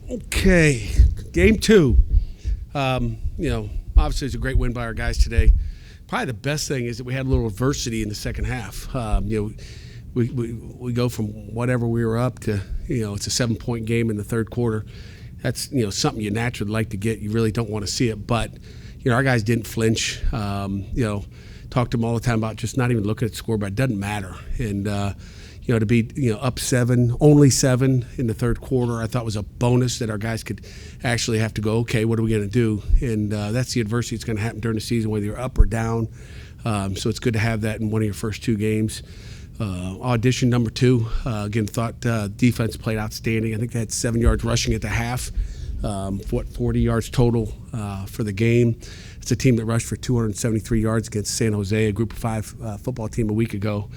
Okay, game two. Obviously it's a great win by our guys today. Probably the best thing is that we had a little adversity in the second half. We go from whatever we were up to, it's a 7-point game in the third quarter. That's, something you naturally like to get. You really don't want to see it. But, our guys didn't flinch. Talk to them all the time about just not even looking at the scoreboard. It doesn't matter. And, to be, up 7, only 7 in the third quarter, I thought was a bonus that our guys could actually have to go, okay, what are we going to do? And that's the adversity that's going to happen during the season, whether you're up or down. So it's good to have that in one of your first 2 games. Audition number 2, again, thought defense played outstanding. I think they had 7 yards rushing at the half, 40 yards total for the game. It's a team that rushed for 273 yards against San Jose, a group of 5 football team a week ago.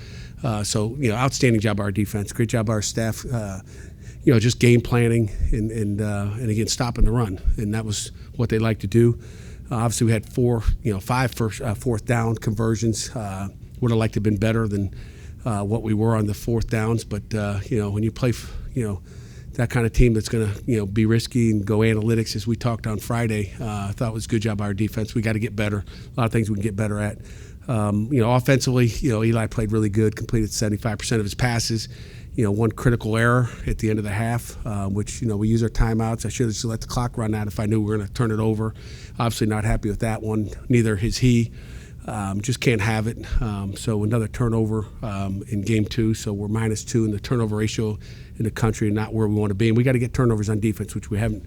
So, outstanding job by our defense. Great job by our staff, just game planning and again, stopping the run. And that was what they like to do. Obviously, we had 5 fourth down conversions. Would have liked to have been better than what we were on the fourth downs. But, when you play, that kind of team that's going to, be risky and go analytics, as we talked on Friday, I thought it was a good job by our defense. We got to get better. A lot of things we can get better at. Offensively, Eli played really good, completed 75% of his passes. One critical error at the end of the half, which, we use our timeouts. I should have just let the clock run out if I knew we were going to turn it over. Obviously not happy with that one. Neither is he. Just can't have it. So another turnover in game 2. So we're -2 in the turnover ratio in the country and not where we want to be. And we got to get turnovers on defense, which we haven't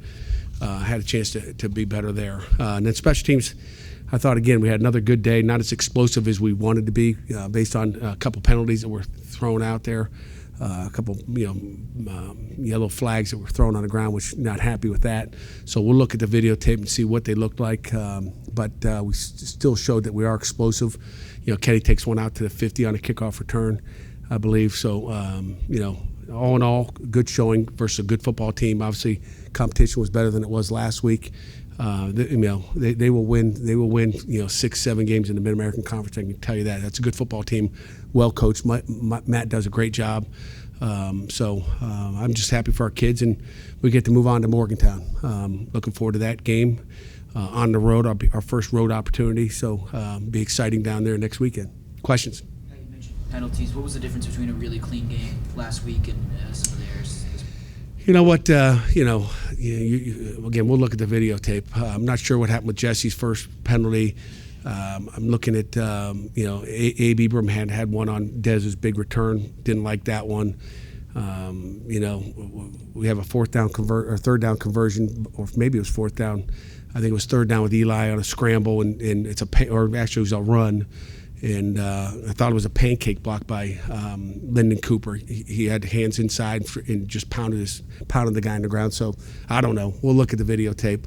had a chance to be better there. And then special teams, I thought, again, we had another good day, not as explosive as we wanted to be based on a couple penalties that were thrown out there, a couple, yellow flags that were thrown on the ground, which not happy with that. So we'll look at the videotape and see what they looked like. But we still showed that we are explosive. Kenny takes one out to the 50 on a kickoff return, I believe. So, all in all, good showing versus a good football team. Obviously, competition was better than it was last week. They will win. They will win. 6-7 games in the Mid-American Conference. I can tell you that. That's a good football team, well coached. Matt does a great job. So I'm just happy for our kids, and we get to move on to Morgantown. Looking forward to that game on the road. Our first road opportunity. So be exciting down there next weekend. Questions? You mentioned penalties. What was the difference between a really clean game last week and some of the errors? You know what? Again, we'll look at the videotape. I'm not sure what happened with Jesse's first penalty. I'm looking at, Abe Ibram had one on Dez's big return. Didn't like that one. We have a third down conversion, or maybe it was fourth down. I think it was third down with Eli on a scramble, and it's it was a run. And I thought it was a pancake block by Lyndon Cooper. He had hands inside and just pounded the guy on the ground. So I don't know. We'll look at the videotape.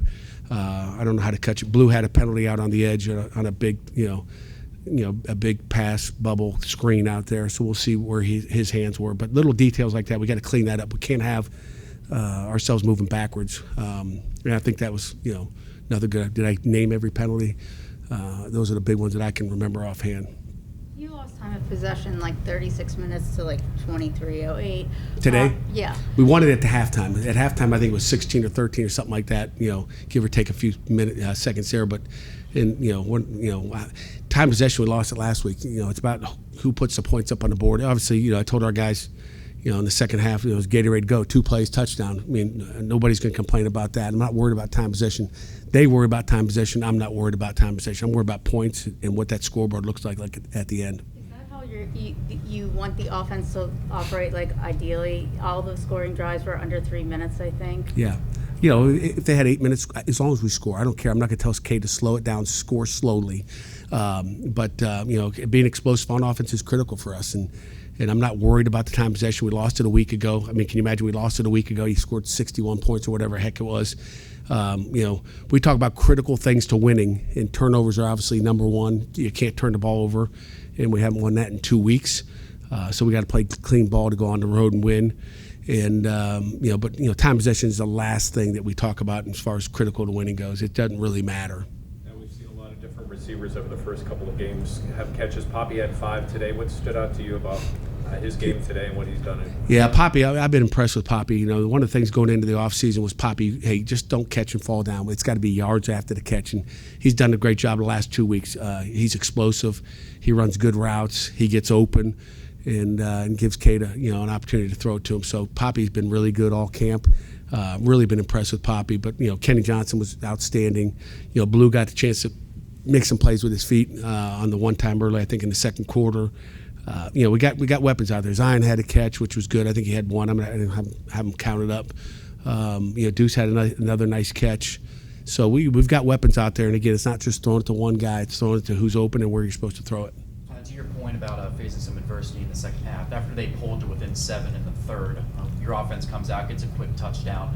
I don't know how to catch it. Blue had a penalty out on the edge on a big, a big pass bubble screen out there. So we'll see where his hands were. But little details like that, we got to clean that up. We can't have ourselves moving backwards. And I think that was, another good. Did I name every penalty? Those are the big ones that I can remember offhand. You lost time of possession 36 minutes to 23:08. Today? Yeah. We won it at the halftime. At halftime, I think it was 16 or 13 or something like that. Give or take a few seconds there. But time possession, we lost it last week. It's about who puts the points up on the board. Obviously, I told our guys, in the second half, it was Gatorade go, 2 plays, touchdown. I mean, nobody's going to complain about that. I'm not worried about time possession. They worry about time possession. I'm not worried about time possession. I'm worried about points and what that scoreboard looks like at the end. Is that how you want the offense to operate? Ideally, all the scoring drives were under 3 minutes, I think. Yeah. If they had 8 minutes, as long as we score, I don't care. I'm not going to tell Kay to slow it down, score slowly. But being explosive on offense is critical for us. And I'm not worried about the time possession. We lost it a week ago. I mean, can you imagine we lost it a week ago? He scored 61 points or whatever the heck it was. We talk about critical things to winning, and turnovers are obviously number one. You can't turn the ball over, and we haven't won that in 2 weeks. So we got to play clean ball to go on the road and win. And, time possession is the last thing that we talk about as far as critical to winning goes. It doesn't really matter. We've seen a lot of different receivers over the first couple of games have catches. Poppi had 5 today. What stood out to you about his game today and what he's done? Yeah, Poppi, I've been impressed with Poppi. One of the things going into the offseason was Poppi, hey, just don't catch and fall down. It's got to be yards after the catch, and he's done a great job the last 2 weeks. He's explosive. He runs good routes. He gets open and gives Kate an opportunity to throw it to him. So Poppi's been really good all camp. Really been impressed with Poppi. But, Kenny Johnson was outstanding. Blue got the chance to make some plays with his feet on the one time early, I think, in the second quarter. We got weapons out there. Zion had a catch, which was good. I think he had one. I didn't have him counted up. Deuce had another nice catch. So we've got weapons out there. And again, it's not just throwing it to one guy. It's throwing it to who's open and where you're supposed to throw it. To your point about facing some adversity in the second half, after they pulled to within 7 in the third, your offense comes out, gets a quick touchdown.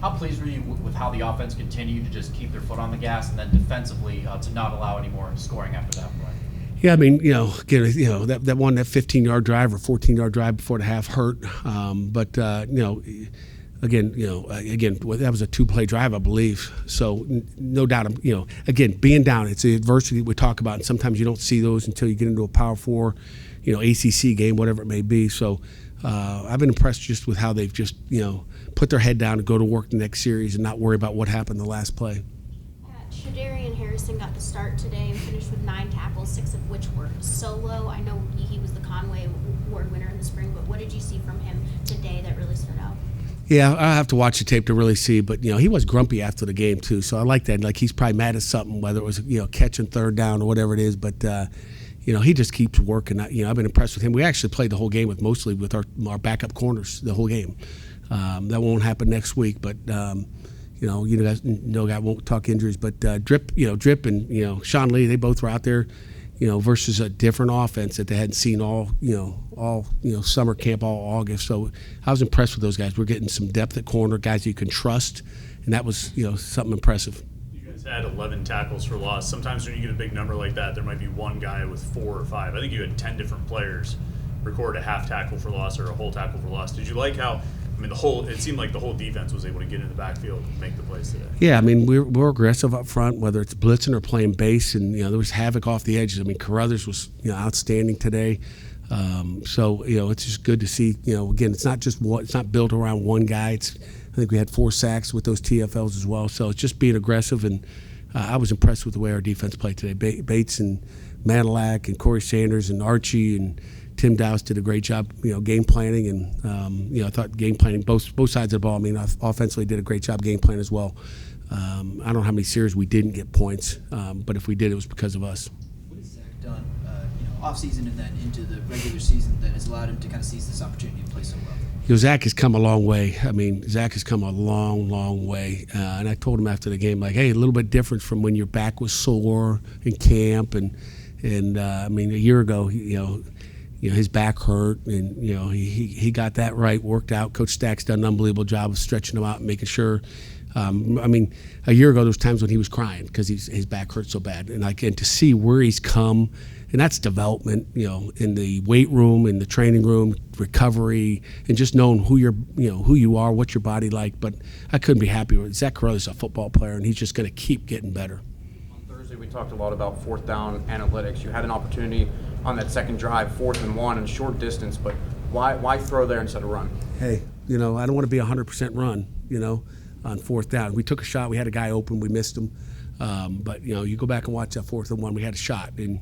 How pleased were you with how the offense continued to just keep their foot on the gas, and then defensively to not allow any more scoring after that play? Yeah, I mean, that 15-yard drive or 14-yard drive before the half hurt, Again, that was a 2-play drive, I believe. So no doubt, again, being down, it's the adversity we talk about, and sometimes you don't see those until you get into a Power 4, ACC game, whatever it may be. So I've been impressed just with how they've just, put their head down and go to work the next series and not worry about what happened the last play. Shadarian Harrison got the start today and finished with 9 tackles, 6 of which were solo. I know he was the Conway Award winner in the spring, but what did you see from him today that really stood out? Yeah, I have to watch the tape to really see, but he was grumpy after the game too, so I like that. Like he's probably mad at something, whether it was catching third down or whatever it is. But he just keeps working. I've been impressed with him. We actually played the whole game mostly with our backup corners the whole game. That won't happen next week, but you guys know I won't talk injuries, but Drip and Sean Lee, they both were out there. Versus a different offense that they hadn't seen all summer camp, all August. So I was impressed with those guys. We're getting some depth at corner, guys you can trust, and that was something impressive. You guys had 11 tackles for loss. Sometimes when you get a big number like that, there might be one guy with 4 or 5. I think you had 10 different players record a half tackle for loss or a whole tackle for loss. Did you like how? It seemed like the whole defense was able to get in the backfield and make the plays today. Yeah, we're aggressive up front, whether it's blitzing or playing base, and there was havoc off the edges. Crothers was outstanding today. It's just good to see. Again, it's not built around one guy. I think we had 4 sacks with those TFLs as well. So it's just being aggressive, and I was impressed with the way our defense played today. Bates and Manilak and Corey Sanders and Archie and Tim Dowse did a great job, game planning, and I thought game planning both sides of the ball. Offensively did a great job game planning as well. I don't know how many series we didn't get points, but if we did, it was because of us. What has Zach done, off season and then into the regular season that has allowed him to kind of seize this opportunity and play so well? Zach has come a long way. Zach has come a long, long way. And I told him after the game, hey, a little bit different from when your back was sore in camp, and a year ago, his back hurt, and he got that right, worked out. Coach Stack's done an unbelievable job of stretching him out and making sure. A year ago there was times when he was crying because his back hurt so bad, and to see where he's come, and that's development, in the weight room, in the training room, recovery, and just knowing who you are, what your body like. But I couldn't be happier with Zach Crothers, a football player, and he's just going to keep getting better. We talked a lot about 4th down analytics. You had an opportunity on that second drive, 4th and 1, and short distance, but why throw there instead of run? Hey, I don't want to be 100% run, on 4th down. We took a shot. We had a guy open. We missed him. But, you go back and watch that 4th and 1. We had a shot, and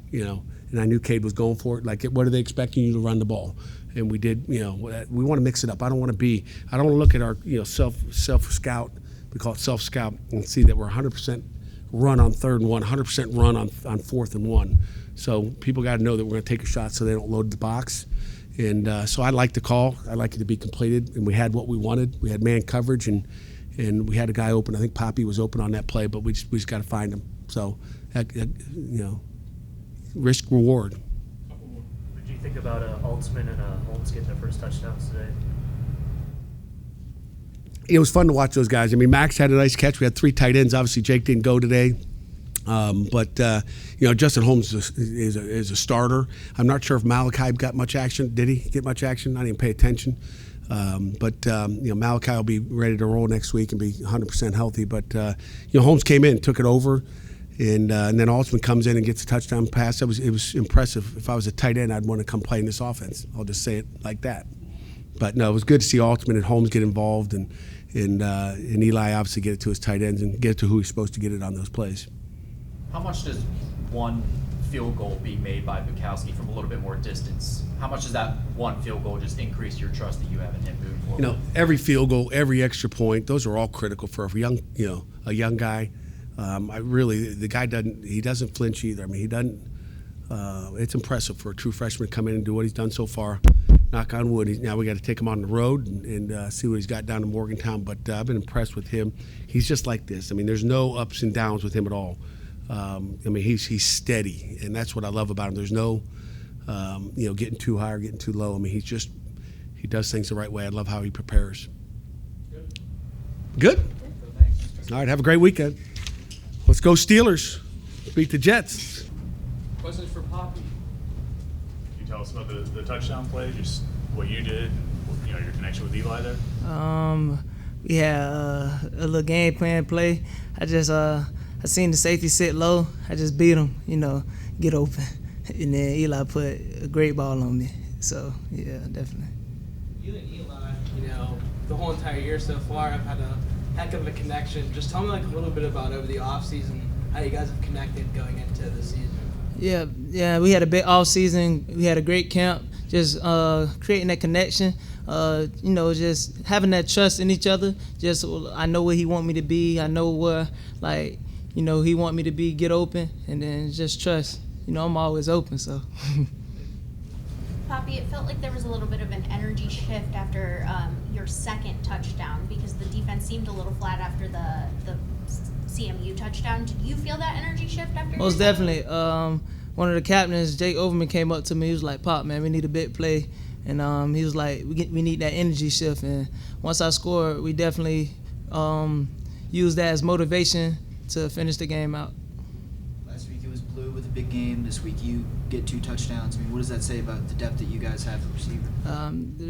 I knew Cade was going for it. What are they expecting you to run the ball? And we did, we want to mix it up. I don't want to look at our, self-scout. We call it self-scout, and see that we're 100% run on 3rd and 1, 100% run on 4th and 1. So people got to know that we're going to take a shot so they don't load the box. And so I like the call. I like it to be completed. And we had what we wanted. We had man coverage, and we had a guy open. I think Poppi was open on that play, but we just got to find him. So, risk reward. What did you think about Altsman and Holmes getting their first touchdowns today? It was fun to watch those guys. Max had a nice catch. We had 3 tight ends. Obviously, Jake didn't go today. But Justin Holmes is a starter. I'm not sure if Malachi got much action. Did he get much action? I didn't pay attention. But Malachi will be ready to roll next week and be 100% healthy. But Holmes came in, took it over, And then Altman comes in and gets a touchdown pass. It was impressive. If I was a tight end, I'd want to come play in this offense. I'll just say it like that. But no, it was good to see Altman and Holmes get involved, and Eli obviously get it to his tight ends and get it to who he's supposed to get it on those plays. How much does one field goal being made by Bukowski from a little bit more distance, how much does that one field goal just increase your trust that you have in him moving forward? You know, every field goal, every extra point, those are all critical for a young guy. The guy doesn't flinch either. I mean, he doesn't. It's impressive for a true freshman to come in and do what he's done so far. Knock on wood. Now we got to take him on the road and see what he's got down in Morgantown. But I've been impressed with him. He's just like this. I mean, there's no ups and downs with him at all. I mean, he's steady, and that's what I love about him. There's no, getting too high or getting too low. I mean, he does things the right way. I love how he prepares. Good? All right, have a great weekend. Let's go Steelers. Beat the Jets. Questions for Poppi? Can you tell us about the touchdown play, just what you did, your connection with Eli there? We had a little game plan play. I seen the safety sit low. I just beat him, get open. And then Eli put a great ball on me. So, yeah, definitely. You and Eli, the whole entire year so far, I've had a heck of a connection. Just tell me a little bit about over the offseason, how you guys have connected going into the season. Yeah, we had a big off season. We had a great camp. Just creating that connection. Just having that trust in each other. Just I know where he want me to be. I know where he want me to be. Get open, and then just trust. I'm always open. So. Poppi, it felt like there was a little bit of an energy shift after your second touchdown because the defense seemed a little flat after the CMU touchdown. Did you feel that energy shift after? Most definitely. One of the captains, Jake Overman, came up to me. He was like, "Pop, man, we need a big play," and he was like, "We need that energy shift." And once I scored, we definitely used that as motivation to finish the game out. Last week it was Blue with a big game. This week you get 2 touchdowns. I mean, what does that say about the depth that you guys have at receiver?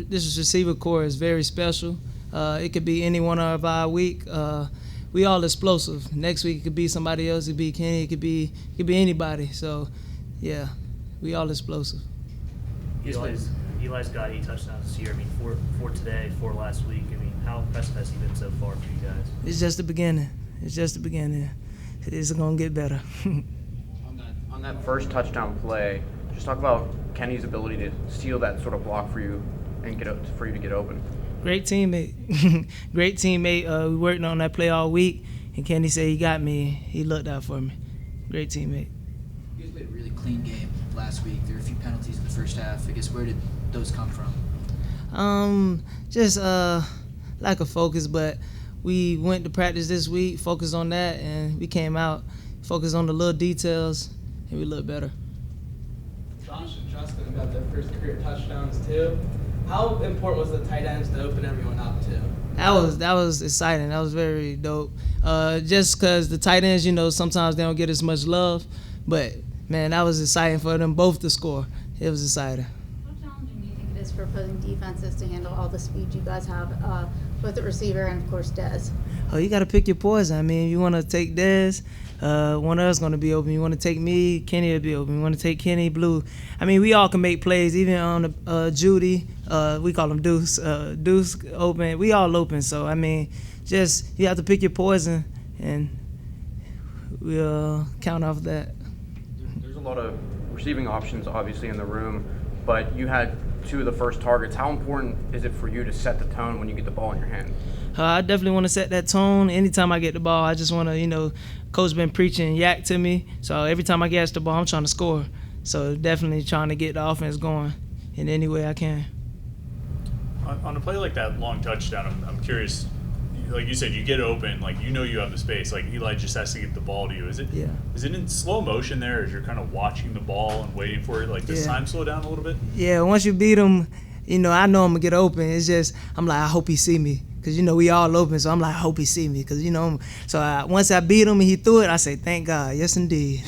This receiver core is very special. It could be any one of our week. We all explosive. Next week it could be somebody else. It could be Kenny. It could be anybody. So, yeah, we all explosive. Eli's got 8 touchdowns this year. I mean, 4 today, 4 last week. I mean, how impressive has he been so far for you guys? It's just the beginning. It's gonna get better. On that first touchdown play, just talk about Kenny's ability to steal that sort of block for you and for you to get open. Great teammate. We worked on that play all week, and Kenny said he got me. He looked out for me. Great teammate. You guys played a really clean game last week. There were a few penalties in the first half. I guess where did those come from? Just lack of focus, but we went to practice this week, focused on that, and we came out, focused on the little details, and we looked better. Josh and Justin got their first career touchdowns too. How important was the tight ends to open everyone up too? That was exciting. That was very dope. Just because the tight ends, sometimes they don't get as much love, but man, that was exciting for them both to score. It was exciting. How challenging do you think it is for opposing defenses to handle all the speed you guys have, both at receiver and of course Dez? Oh, you got to pick your poison. I mean, you want to take Dez, one of us going to be open. You want to take me, Kenny will be open. You want to take Kenny, Blue. I mean, we all can make plays, even on Judy. We call him Deuce. Deuce open. We all open. So, I mean, just you have to pick your poison, and we'll count off that. There's a lot of receiving options, obviously, in the room, but you had 2 of the first targets. How important is it for you to set the tone when you get the ball in your hand? I definitely want to set that tone. Anytime I get the ball, I just want to, Coach been preaching yak to me. So every time I get the ball, I'm trying to score. So definitely trying to get the offense going in any way I can. On a play like that long touchdown, I'm curious. Like you said, you get open, you have the space. Like Eli just has to get the ball to you. Is it in slow motion there, as you're kind of watching the ball and waiting for it? Like, does time slow down a little bit? Yeah, once you beat him, I know I'm gonna get open. It's just I'm like, I hope he see me, cause we all open. So I'm like, I hope he see me, cause So once I beat him and he threw it, I say, thank God, yes indeed.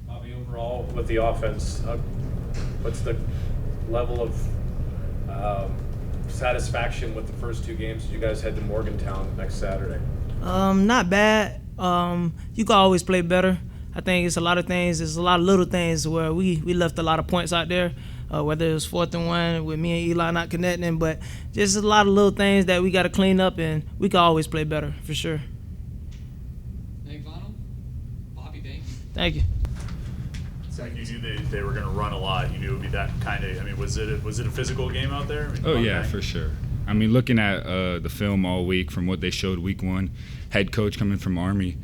Bobby, overall with the offense, what's the level of satisfaction with the first 2 games? You guys head to Morgantown next Saturday. Not bad. You can always play better. I think it's a lot of things. There's a lot of little things where we left a lot of points out there, whether it was 4th and 1 with me and Eli not connecting, but just a lot of little things that we got to clean up, and we can always play better for sure. Any final? Poppi, thank you. Thank you. Zach, you knew they were going to run a lot. You knew it would be that kind of. I mean, was it a physical game out there? I mean, oh yeah, for sure. I mean, looking at the film all week from what they showed week 1, head coach coming from Army,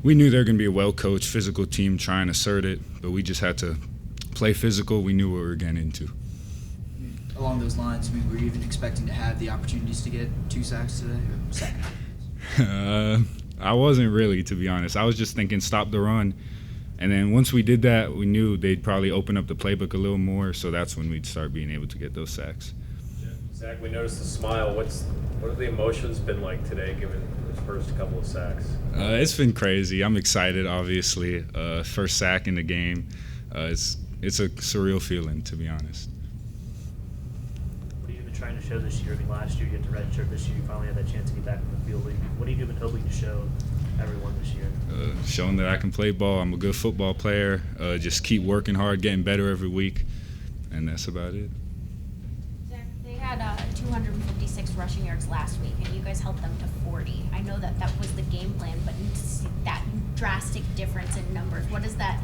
we knew they were going to be a well-coached, physical team trying to assert it, but we just had to play physical. We knew what we were getting into. Along those lines, I mean, were you even expecting to have the opportunities to get 2 sacks today? Or sack? I wasn't really, to be honest. I was just thinking stop the run. And then once we did that, we knew they'd probably open up the playbook a little more, so that's when we'd start being able to get those sacks. Zach, we noticed the smile. What have the emotions been like today, given his first couple of sacks? It's been crazy. I'm excited, obviously. First sack in the game. It's a surreal feeling, to be honest. What have you been trying to show this year? I mean, last year you had to redshirt. This year you finally had that chance to get back in the field. What have you been hoping to show everyone this year? Showing that I can play ball. I'm a good football player. Just keep working hard, getting better every week, and that's about it. Zach, they had 256 rushing yards last week, and you guys held them to 40. I know that was the game plan, but to see that drastic difference in numbers, what does that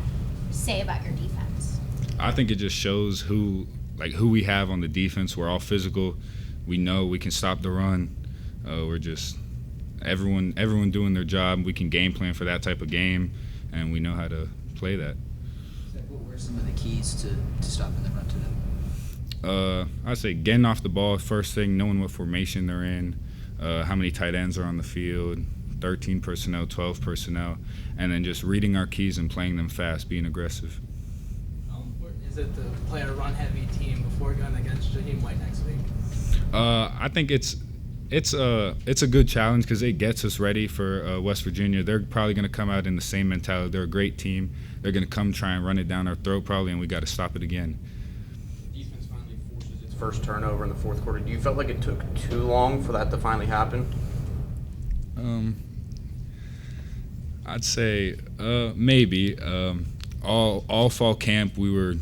say about your defense? I think it just shows who we have on the defense. We're all physical. We know we can stop the run. We're just everyone doing their job. We can game plan for that type of game, and we know how to play that. What were some of the keys to stopping the run today? I'd say getting off the ball first thing, knowing what formation they're in, how many tight ends are on the field, 13 personnel, 12 personnel, and then just reading our keys and playing them fast, being aggressive. Is it to play a run-heavy team before going against Raheem White next week? I think it's a good challenge because it gets us ready for West Virginia. They're probably going to come out in the same mentality. They're a great team. They're going to come try and run it down our throat probably, and we got to stop it again. Defense finally forces its first turnover in the 4th quarter. Do you feel like it took too long for that to finally happen? I'd say maybe. All fall camp, we were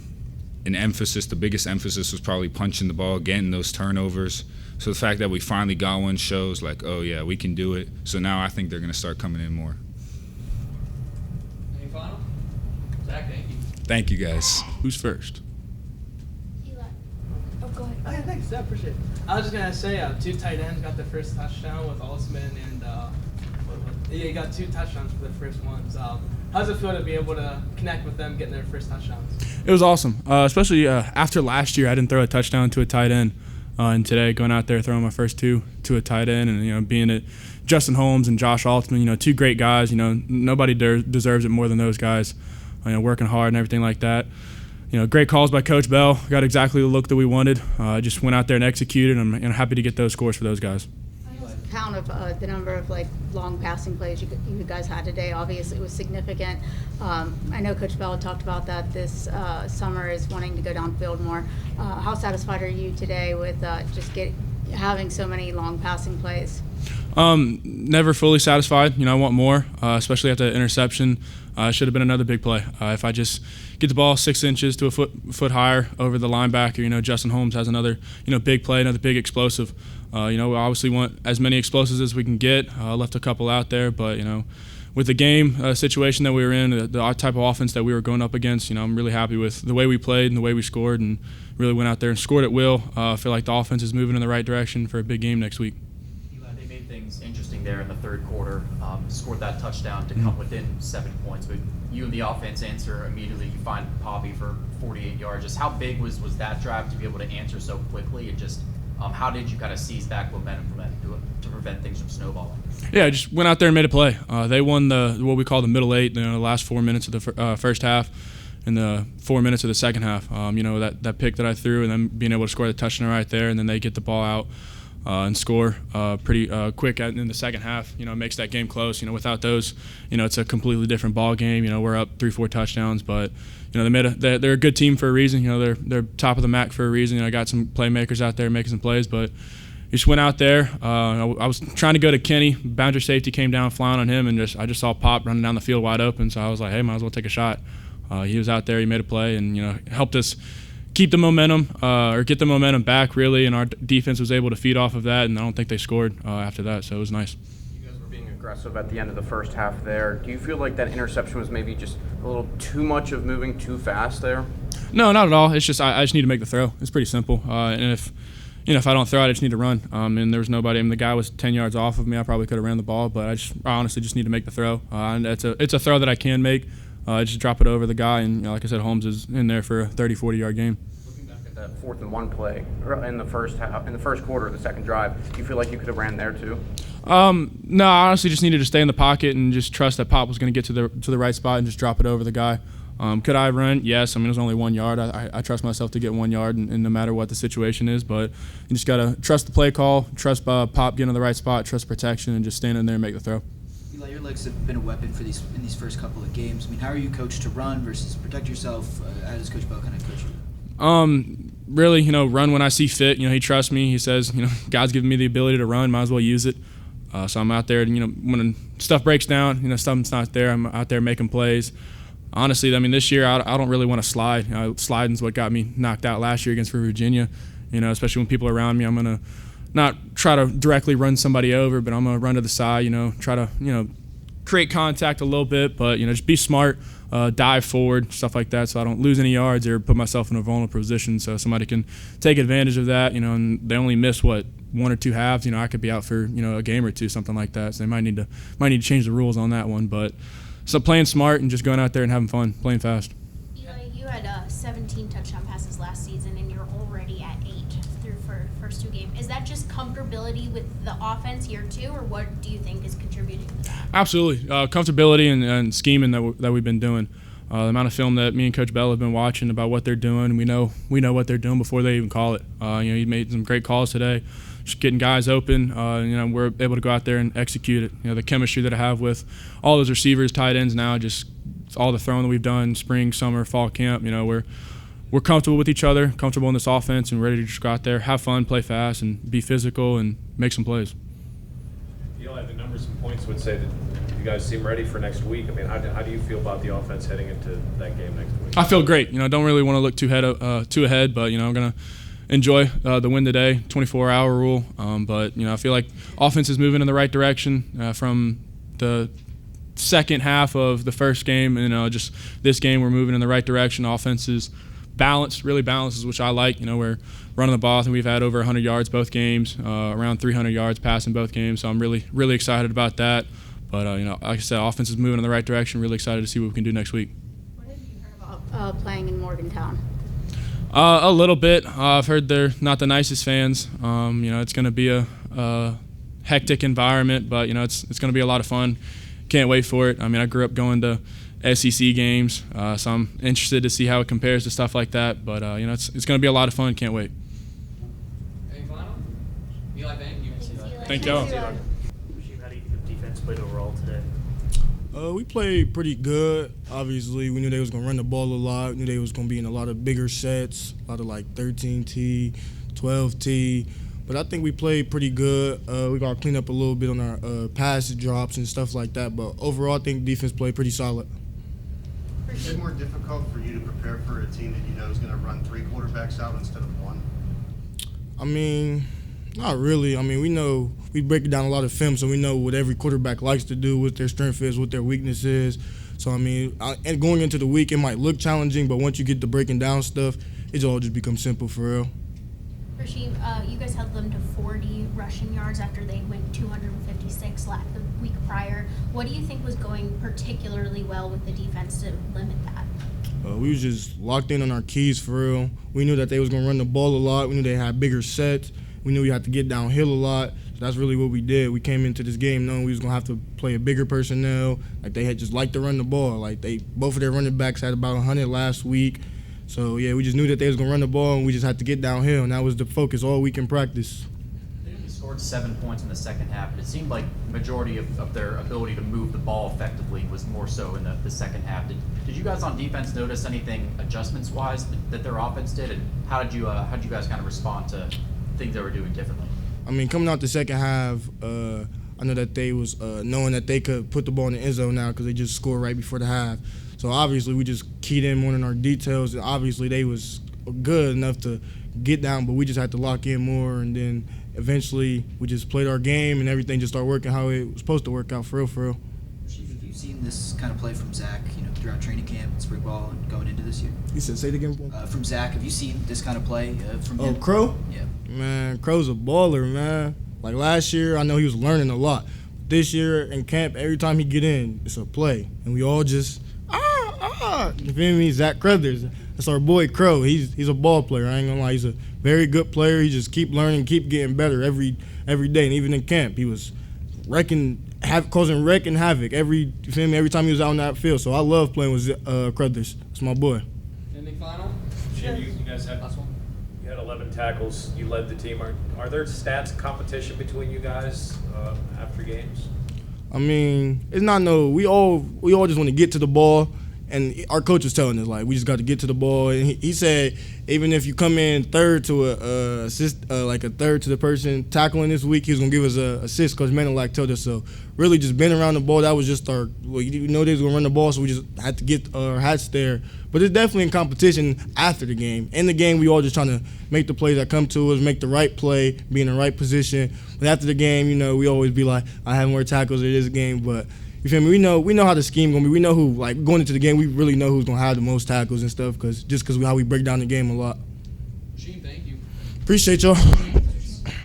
the biggest emphasis was probably punching the ball, getting those turnovers. So the fact that we finally got one shows like, oh yeah, we can do it. So now I think they're going to start coming in more. Any final? Zach, thank you. Thank you, guys. Who's first? Eli. Oh, go ahead. Okay, thanks. I appreciate it. I was just going to say 2 tight ends got their first touchdown with Alsman, and you got 2 touchdowns for the first ones. How does it feel to be able to connect with them getting their first touchdowns? It was awesome, especially after last year. I didn't throw a touchdown to a tight end, and today going out there throwing my first 2 to a tight end, and being at Justin Holmes and Josh Altman, 2 great guys. Nobody deserves it more than those guys. Working hard and everything like that. Great calls by Coach Bell. Got exactly the look that we wanted. Just went out there and executed. I'm happy to get those scores for those guys. Count of the number of long passing plays you guys had today. Obviously, it was significant. I know Coach Bell talked about that this summer is wanting to go downfield more. How satisfied are you today with having so many long passing plays? Never fully satisfied. I want more, especially after the interception. Should have been another big play. If I just get the ball 6 inches to a foot higher over the linebacker, Justin Holmes has another, big play, another big explosive. We obviously want as many explosives as we can get. Left a couple out there, but, with the game situation that we were in, the type of offense that we were going up against, I'm really happy with the way we played and the way we scored and really went out there and scored at will. I feel like the offense is moving in the right direction for a big game next week. Eli, they made things interesting there in the 3rd quarter, scored that touchdown to come within 7 points, but you and the offense answer immediately. You find Poppi for 48 yards. Just how big was that drive to be able to answer so quickly, and just how did you kind of seize back momentum from it to prevent things from snowballing? Yeah, I just went out there and made a play. They won what we call the middle 8, the last 4 minutes of the first half and the 4 minutes of the second half. That pick that I threw and then being able to score the touchdown right there, and then they get the ball out and score pretty quick in the second half. Makes that game close. Without those, it's a completely different ball game. We're up 3-4 touchdowns, but they're a good team for a reason. They're top of the MAC for a reason. I got some playmakers out there making some plays, but just went out there. I was trying to go to Kenny. Boundary safety came down, flying on him, and I just saw Pop running down the field wide open. So I was like, hey, might as well take a shot. He was out there. He made a play, and helped us keep the momentum or get the momentum back really. And our defense was able to feed off of that. And I don't think they scored after that. So it was nice. You guys were being aggressive at the end of the first half there. Do you feel like that interception was maybe just a little too much of moving too fast there? No, not at all. It's just I just need to make the throw. It's pretty simple. And if I don't throw it, I just need to run. And there was nobody. I mean, the guy was 10 yards off of me. I probably could have ran the ball, but I honestly just need to make the throw. And it's a throw that I can make. Just drop it over the guy, and like I said, Holmes is in there for a 30, 40-yard game. Looking back at that 4th and 1 play in the first quarter of the second drive, do you feel like you could have ran there too? No, I honestly just needed to stay in the pocket and just trust that Pop was going to get to the right spot and just drop it over the guy. Could I run? Yes. I mean, it was only 1 yard. I trust myself to get 1 yard, and no matter what the situation is. But you just got to trust the play call, trust Pop getting to the right spot, trust protection, and just stand in there and make the throw. Eli, your legs have been a weapon in these first couple of games. I mean, how are you coached to run versus protect yourself? How does Coach Bell kind of coach you? Really, run when I see fit. He trusts me. He says, God's given me the ability to run. Might as well use it. So I'm out there, when stuff breaks down, something's not there, I'm out there making plays. Honestly, I mean, this year I don't really want to slide. Sliding's what got me knocked out last year against Virginia. Especially when people are around me, I'm gonna not try to directly run somebody over, but I'm gonna run to the side. Try to create contact a little bit, but just be smart, dive forward, stuff like that, so I don't lose any yards or put myself in a vulnerable position. So somebody can take advantage of that. And they only miss 1 or 2 halves. I could be out for a game or two, something like that. So they might need to change the rules on that one, but. So playing smart and just going out there and having fun, playing fast. Eli, you had 17 touchdown passes last season, and you're already at 8 through first 2 games. Is that just comfortability with the offense here too, or what do you think is contributing to that? Absolutely, comfortability and scheming that we've been doing. The amount of film that me and Coach Bell have been watching about what they're doing, we know what they're doing before they even call it. He made some great calls today. Just getting guys open, we're able to go out there and execute it. The chemistry that I have with all those receivers, tight ends now, just all the throwing that we've done, spring, summer, fall camp. We're comfortable with each other, comfortable in this offense, and ready to just go out there, have fun, play fast, and be physical and make some plays. Eli, the numbers and points would say that you guys seem ready for next week. I mean, how do you feel about the offense heading into that game next week? I feel great. Don't really want to look too ahead, but I'm gonna enjoy the win today, 24-hour rule. But I feel like offense is moving in the right direction from the second half of the first game. Just this game we're moving in the right direction. Offense is balanced, really balanced, which I like. We're running the ball, and we've had over 100 yards both games, around 300 yards passing both games. So I'm really, really excited about that. But like I said, offense is moving in the right direction. Really excited to see what we can do next week. What have you heard about playing in Morgantown? A little bit. I've heard they're not the nicest fans. It's going to be a hectic environment, but it's going to be a lot of fun. Can't wait for it. I mean, I grew up going to SEC games, so I'm interested to see how it compares to stuff like that. But it's going to be a lot of fun. Can't wait. Any final? Eli, thank you. Thank y'all. Rasheem, how do you think the defense played overall today? We played pretty good. Obviously, we knew they was going to run the ball a lot. We knew they was going to be in a lot of bigger sets, a lot of like 13T, 12T. But I think we played pretty good. We got to clean up a little bit on our pass drops and stuff like that. But overall, I think defense played pretty solid. Is it more difficult for you to prepare for a team that you know is going to run 3 quarterbacks out instead of 1? I mean, not really. I mean, we know we break down a lot of film, so we know what every quarterback likes to do, what their strength is, what their weakness is. So, I mean, and going into the week, it might look challenging, but once you get to breaking down stuff, it all just becomes simple for real. Rasheem, you guys held them to 40 rushing yards after they went 256 the week prior. What do you think was going particularly well with the defense to limit that? We was just locked in on our keys for real. We knew that they was going to run the ball a lot. We knew they had bigger sets. We knew we had to get downhill a lot. So that's really what we did. We came into this game knowing we was going to have to play a bigger personnel. Like, they had just liked to run the ball. Like, both of their running backs had about 100 last week. So, yeah, we just knew that they was going to run the ball, and we just had to get downhill, and that was the focus all week in practice. They only scored 7 points in the second half, and it seemed like majority of their ability to move the ball effectively was more so in the second half. Did you guys on defense notice anything adjustments-wise that their offense did, and how did you guys kind of respond to things they were doing differently? I mean, coming out the second half, I know that they was knowing that they could put the ball in the end zone now because they just scored right before the half. So obviously we just keyed in more in our details. Obviously they was good enough to get down, but we just had to lock in more, and then eventually we just played our game and everything just started working how it was supposed to work out for real. Have you seen this kind of play from Zach, throughout training camp and spring ball and going into this year? You said say it again? From Zach, have you seen this kind of play from him? Oh, Crow? Yeah. Man, Crow's a baller, man. Like last year, I know he was learning a lot. This year in camp, every time he get in, it's a play. And we all just, you feel me? Zach Crothers. That's our boy Crow. He's a ball player. I ain't gonna lie. He's a very good player. He just keep learning, keep getting better every day. And even in camp, he was causing wreck and havoc every time he was out on that field. So I love playing with Crothers. That's my boy. Anything final? Jim, you guys had 11 tackles. You led the team. Are there stats competition between you guys after games? I mean, it's not we all just want to get to the ball. And our coach was telling us, like, we just got to get to the ball. And he said, even if you come in third to a third to the person tackling this week, he was going to give us an assist. Coach Menelak told us so. Really just been around the ball. That was just they was going to run the ball, so we just had to get our hats there. But it's definitely in competition after the game. In the game, we all just trying to make the plays that come to us, make the right play, be in the right position. But after the game, we always be like, I have more tackles in this game, but you feel me? We know how the scheme gonna be. We know who, like, going into the game, we really know who's gonna have the most tackles and stuff, because how we break down the game a lot. Rasheem, thank you. Appreciate y'all.